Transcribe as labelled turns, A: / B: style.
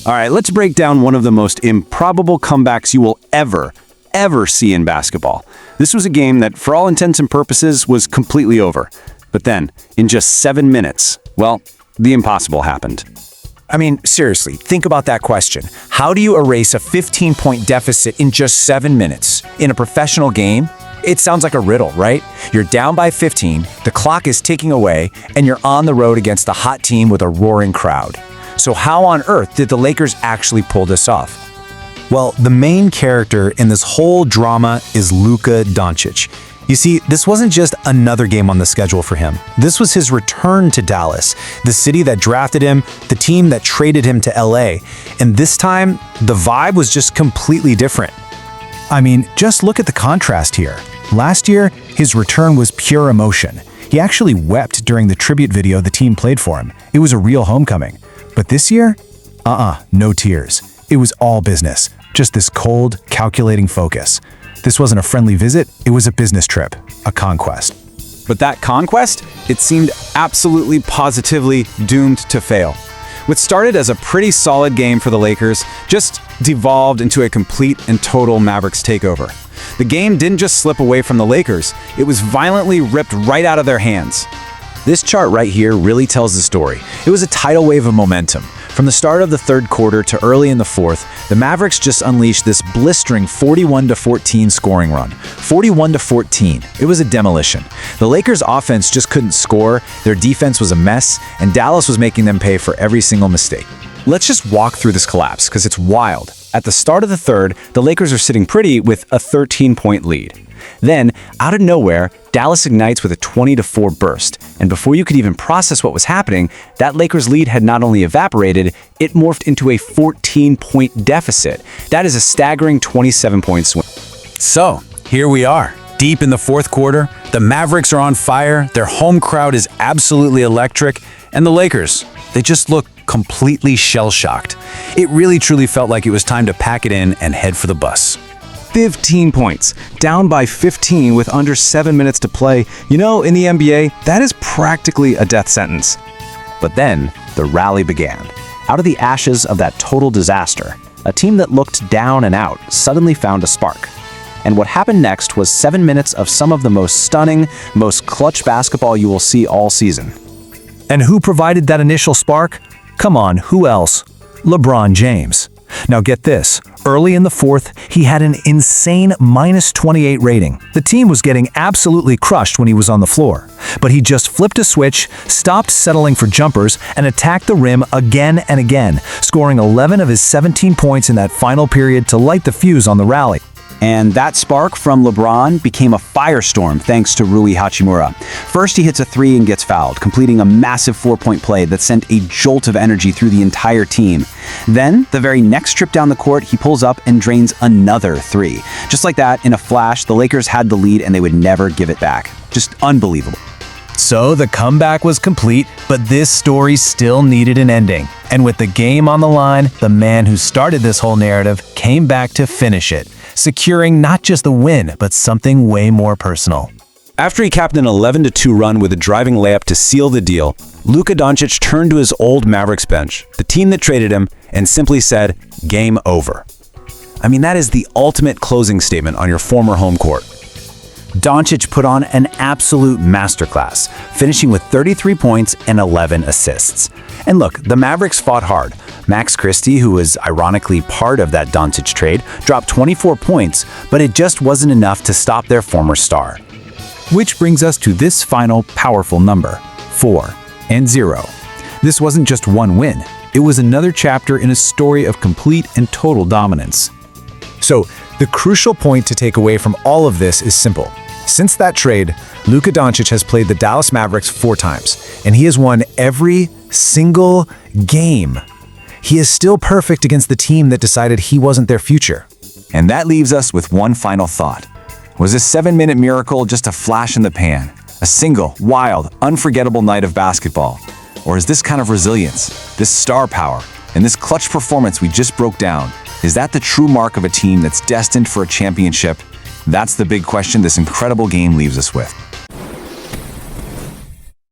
A: All right, let's break down one of the most improbable comebacks you will ever see in basketball. This was a game that, for all intents and purposes, was completely over. But then, in just 7 minutes, well, the impossible happened.
B: I mean, seriously, think about that question. How do you erase a 15-point deficit in just 7 minutes? In a professional game? It sounds like a riddle, right? You're down by 15, the clock is ticking away, and you're on the road against a hot team with a roaring crowd. So how on earth did the Lakers actually pull this off?
C: Well, the main character in this whole drama is Luka Doncic. You see, this wasn't just another game on the schedule for him. This was his return to Dallas, the city that drafted him, the team that traded him to LA. And this time, the vibe was just completely different. I mean, just look at the contrast here. Last year, his return was pure emotion. He actually wept during the tribute video the team played for him. It was a real homecoming. But this year, no tears. It was all business, just this cold, calculating focus. This wasn't a friendly visit, it was a business trip, a conquest.
A: But that conquest, it seemed absolutely positively doomed to fail. What started as a pretty solid game for the Lakers just devolved into a complete and total Mavericks takeover. The game didn't just slip away from the Lakers, it was violently ripped right out of their hands. This chart right here really tells the story. It was a tidal wave of momentum. From the start of the third quarter to early in the fourth, the Mavericks just unleashed this blistering 41-14 scoring run. 41-14. It was a demolition. The Lakers' offense just couldn't score, their defense was a mess, and Dallas was making them pay for every single mistake. Let's just walk through this collapse, because it's wild. At the start of the third, the Lakers are sitting pretty with a 13-point lead. Then, out of nowhere, Dallas ignites with a 20-4 burst, and before you could even process what was happening, that Lakers lead had not only evaporated, it morphed into a 14-point deficit. That is a staggering 27-point swing.
C: So, here we are, deep in the fourth quarter. The Mavericks are on fire, their home crowd is absolutely electric, and the Lakers, they just look completely shell-shocked. It really truly felt like it was time to pack it in and head for the bus.
A: 15 points, down by 15 with under 7 minutes to play. You know, in the NBA, that is practically a death sentence. But then, the rally began. Out of the ashes of that total disaster, a team that looked down and out suddenly found a spark. And what happened next was 7 minutes of some of the most stunning, most clutch basketball you will see all season.
C: And who provided that initial spark? Come on, who else? LeBron James. Now get this, early in the fourth, he had an insane -28 rating. The team was getting absolutely crushed when he was on the floor. But he just flipped a switch, stopped settling for jumpers, and attacked the rim again and again, scoring 11 of his 17 points in that final period to light the fuse on the rally.
A: And that spark from LeBron became a firestorm thanks to Rui Hachimura. First, he hits a three and gets fouled, completing a massive 4-point play that sent a jolt of energy through the entire team. Then, the very next trip down the court, he pulls up and drains another three. Just like that, in a flash, the Lakers had the lead and they would never give it back. Just unbelievable.
C: So the comeback was complete, but this story still needed an ending. And with the game on the line, the man who started this whole narrative came back to finish it, securing not just the win, but something way more personal.
A: After he capped an 11-2 run with a driving layup to seal the deal, Luka Doncic turned to his old Mavericks bench, the team that traded him, and simply said, "Game over." I mean, that is the ultimate closing statement on your former home court. Doncic put on an absolute masterclass, finishing with 33 points and 11 assists. And look, the Mavericks fought hard. Max Christie, who was ironically part of that Doncic trade, dropped 24 points, but it just wasn't enough to stop their former star. Which brings us to this final powerful number, 4-0. This wasn't just one win, it was another chapter in a story of complete and total dominance. So, the crucial point to take away from all of this is simple. Since that trade, Luka Doncic has played the Dallas Mavericks 4 times, and he has won every single game. He is still perfect against the team that decided he wasn't their future. And that leaves us with one final thought. Was this 7-minute miracle just a flash in the pan? A single, wild, unforgettable night of basketball? Or is this kind of resilience, this star power, and this clutch performance we just broke down, is that the true mark of a team that's destined for a championship? That's the big question this incredible game leaves us with.